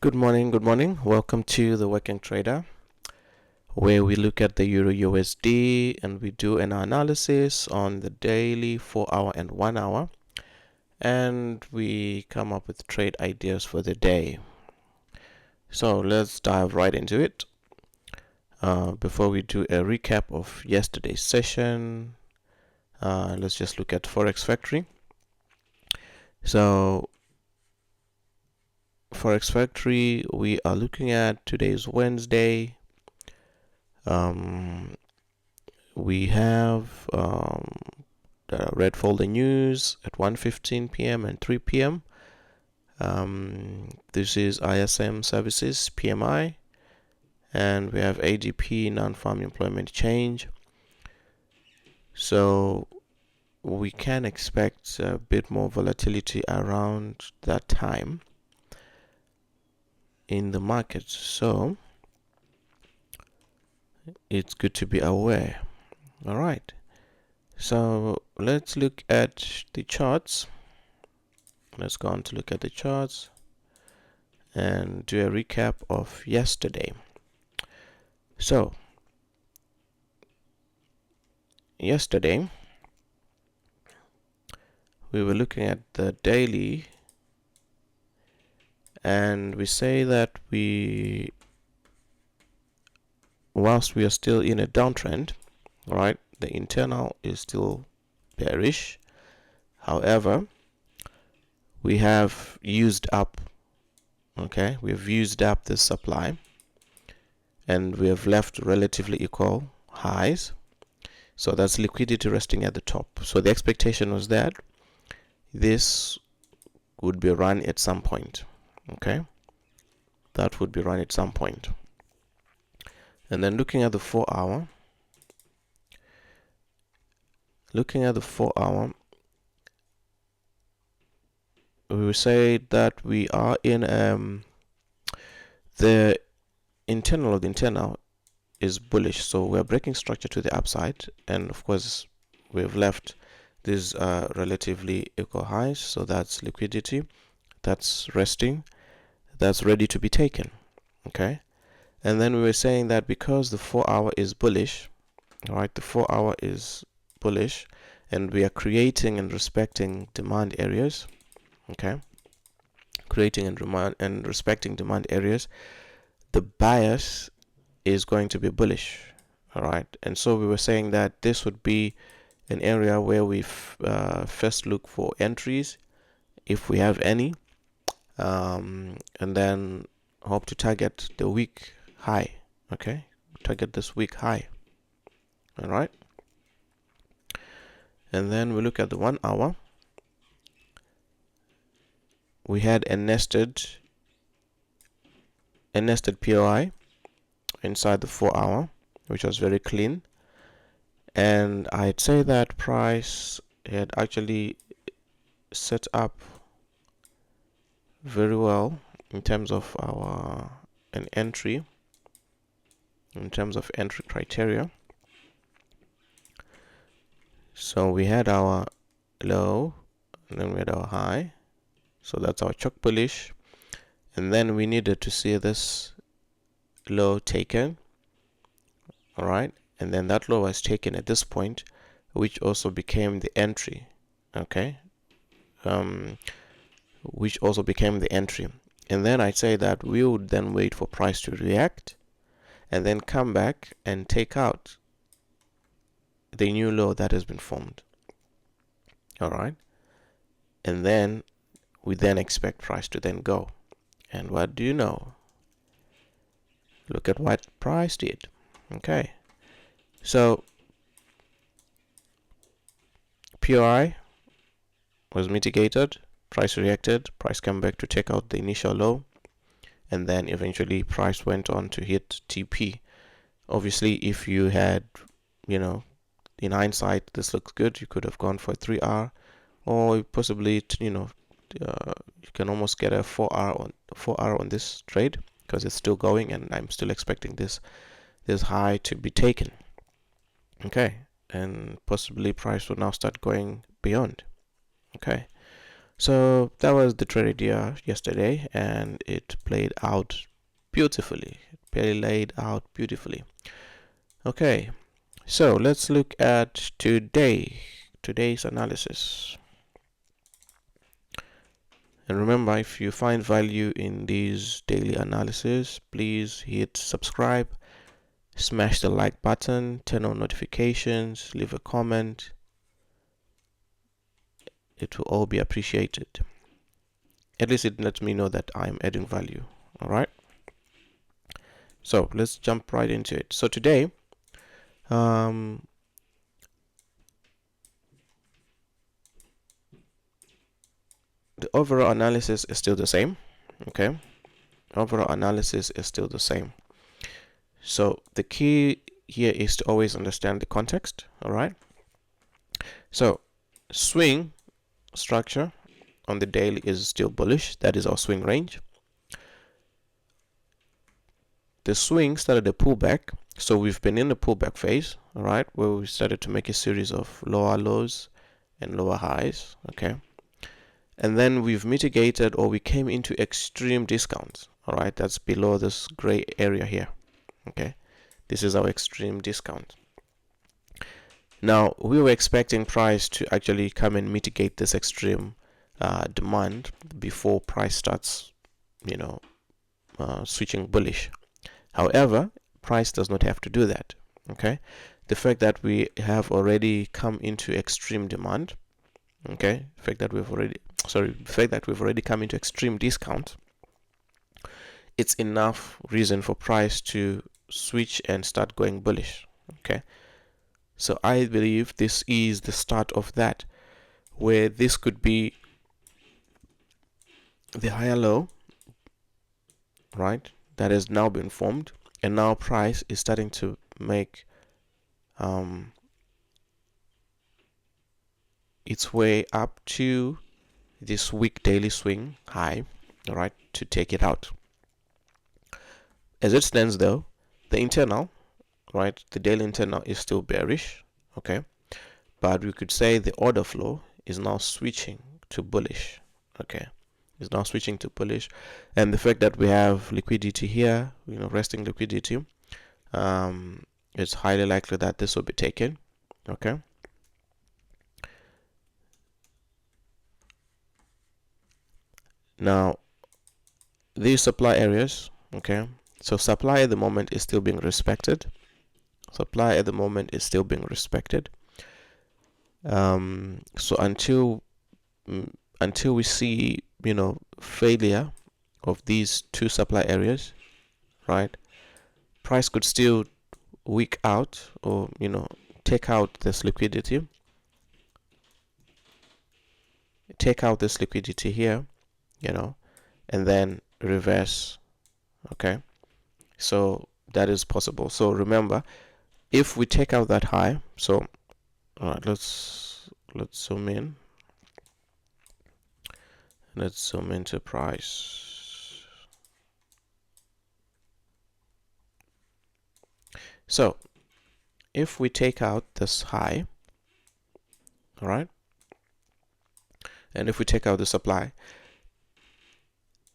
Good morning, good morning. Welcome to the Working Trader, where we look at the Euro USD and we do an analysis on the daily, 4 hour, and 1 hour, and we come up with trade ideas for the day. So let's dive right into it. Before we do a recap of yesterday's session, let's just look at Forex Factory. So Forex Factory, we are looking at today's Wednesday. We have the red folder news at 1:15 p.m. and 3 p.m. This is ISM services PMI, and we have ADP non-farm employment change. So we can expect a bit more volatility around that time in the market. So it's good to be aware. All right. So let's look at the charts. Let's go on to look at the charts and do a recap of yesterday. So yesterday we were looking at the daily, and we say that whilst we are still in a downtrend, right, the internal is still bearish. However, we have used up, we've used up the supply, and we have left relatively equal highs. So that's liquidity resting at the top. So the expectation was that this would be run at some point. That would be run at some point. And then looking at the 4 hour, we will say that we are in the internal of the internal is bullish, so we're breaking structure to the upside, and of course we've left these relatively equal highs. So that's liquidity, that's resting, that's ready to be taken. And then we were saying that because the 4 hour is bullish, the 4 hour is bullish, and we are creating and respecting demand areas. Creating and respecting demand areas, the bias is going to be bullish. And so we were saying that this would be an area where we first look for entries, if we have any, and then hope to target the week high. Target this week high. Alright, and then we look at the 1 hour. We had a nested POI inside the 4 hour, which was very clean, and I'd say that price had actually set up very well in terms of an entry, in terms of entry criteria. So we had our low, and then we had our high. So that's our choke bullish, and then we needed to see this low taken. Alright, and then that low was taken at this point, which also became the entry. Which also became the entry. And then I'd say that we would then wait for price to react and then come back and take out the new low that has been formed. Alright, and then we then expect price to then go. And what do you know? Look at what price did. So POI was mitigated, price reacted, price came back to take out the initial low, and then eventually price went on to hit TP. Obviously, if you had, in hindsight, this looks good, you could have gone for a 3R, or possibly, you can almost get a 4R on this trade, because it's still going, and I'm still expecting this high to be taken. And possibly price will now start going beyond. So that was the trade idea yesterday, and it played out beautifully. Okay, so let's look at today's analysis. And remember, if you find value in these daily analysis, please hit subscribe, smash the like button, turn on notifications, leave a comment. It will all be appreciated. At least it lets me know that I'm adding value. All right. So let's jump right into it. So today, the overall analysis is still the same. Okay. Overall analysis is still the same. So the key here is to always understand the context. All right. So swing structure on the daily is still bullish. That is our swing range. The swing started a pullback, so we've been in the pullback phase, all right, where we started to make a series of lower lows and lower highs. Okay, and then we've mitigated, or we came into extreme discounts. All right, that's below this gray area here. Okay, this is our extreme discount. Now we were expecting price to actually come and mitigate this extreme demand before price starts, switching bullish. However, price does not have to do that. Okay, the fact that we have already come into extreme demand, okay, the fact that we've already come into extreme discount, it's enough reason for price to switch and start going bullish. Okay, so I believe this is the start of that, where this could be the higher low, right, that has now been formed, and now price is starting to make its way up to this week daily swing high, all right, to take it out. As it stands though, the internal, right, the daily internal is still bearish. Okay, but we could say the order flow is now switching to bullish. Okay, is now switching to bullish, and the fact that we have liquidity here, resting liquidity, it's highly likely that this will be taken. Okay, now these supply areas, okay, so supply at the moment is still being respected. So until we see failure of these two supply areas, right, price could still weak out, or take out this liquidity here, and then reverse. Okay, so that is possible. So remember, if we take out that high, so all right, let's zoom in. Let's zoom into price. So if we take out this high, all right, and if we take out the supply,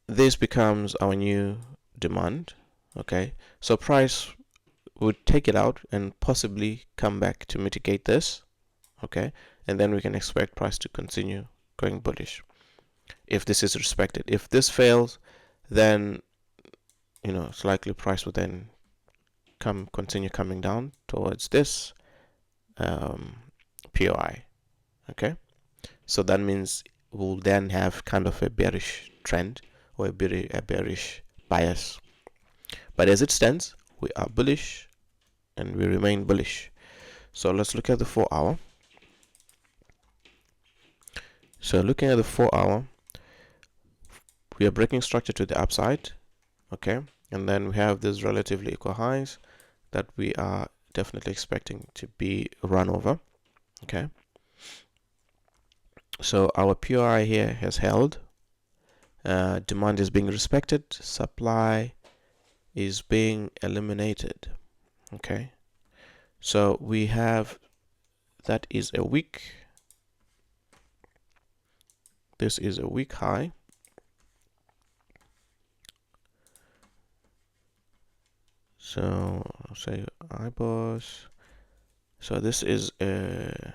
this becomes our new demand. Okay, so price would take it out and possibly come back to mitigate this. Okay, and then we can expect price to continue going bullish if this is respected. If this fails, then it's likely price will then continue coming down towards this POI. Okay, so that means we'll then have kind of a bearish trend, or a bearish bias. But as it stands, we are bullish and we remain bullish. So let's look at the 4 hour. So looking at the 4 hour, we are breaking structure to the upside. Okay, and then we have these relatively equal highs that we are definitely expecting to be run over. Okay, so our POI here has held. Demand is being respected, supply is being eliminated. Okay, so we have, that is a week this is a week high. So I'll say IBOS. So this is a,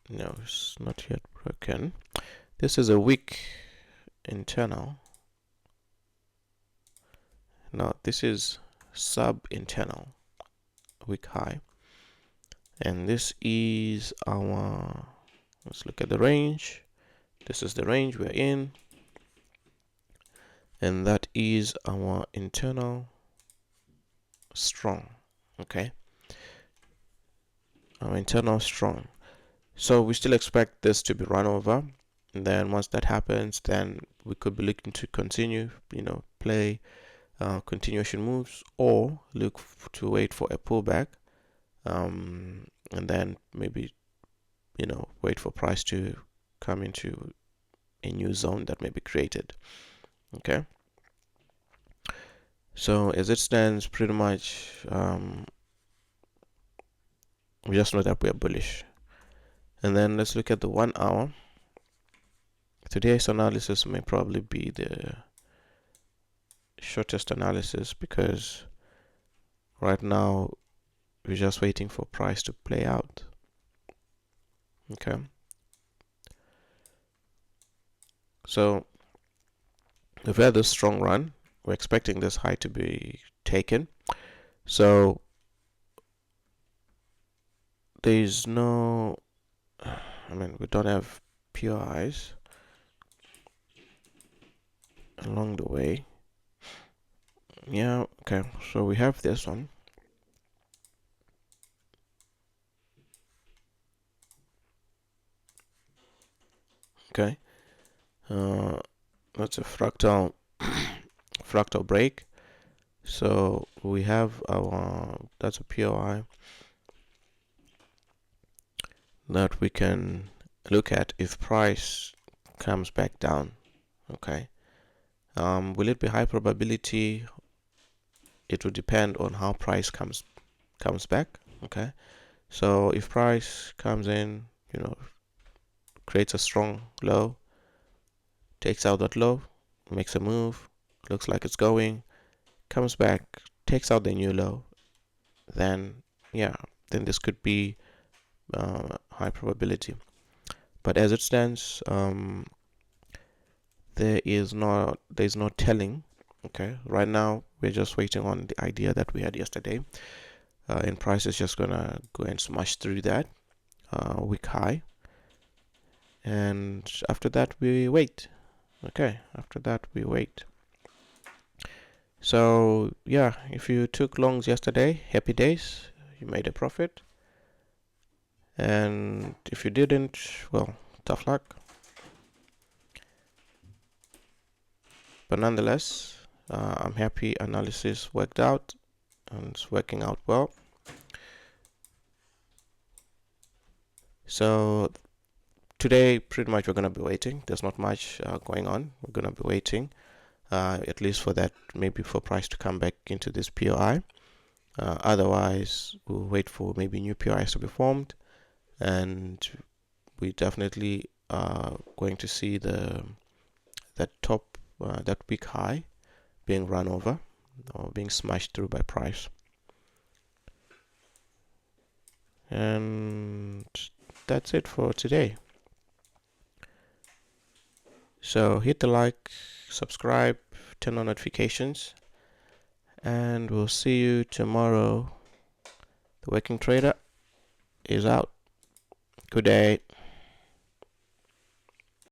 no, it's not yet broken. This is a week internal. Now this is sub-internal week high, and this is our, let's look at the range. This is the range we're in, and that is our internal strong. Okay, our internal strong. So we still expect this to be run over, and then once that happens, then we could be looking to continue, play continuation moves, or look to wait for a pullback, and then maybe wait for price to come into a new zone that may be created. Okay, so as it stands, pretty much we just know that we are bullish. And then let's look at the 1 hour. Today's analysis may probably be the shortest analysis, because right now we're just waiting for price to play out. Okay, so we've had this strong run. We're expecting this high to be taken. So there's no, we don't have PRIs along the way. Yeah, okay, so we have this one. Okay, that's a fractal fractal break. So we have our, that's a POI that we can look at if price comes back down. Okay, will it be high probability? It will depend on how price comes back. Okay, so if price comes in, creates a strong low, takes out that low, makes a move, looks like it's going, comes back, takes out the new low, then then this could be high probability. But as it stands, there's no telling. Okay, right now we're just waiting on the idea that we had yesterday, and price is just gonna go and smash through that week high, and after that we wait. Okay, after that we wait. So yeah, if you took longs yesterday, happy days, you made a profit. And if you didn't, well, tough luck. But nonetheless, I'm happy analysis worked out, and it's working out well. So today, pretty much we're going to be waiting. There's not much going on. We're going to be waiting, at least for that, maybe for price to come back into this POI. Otherwise, we'll wait for maybe new POIs to be formed, and we definitely are going to see that week high being run over or being smashed through by price. And that's it for today. So hit the like, subscribe, turn on notifications, and we'll see you tomorrow. The Working Trader is out. Good day.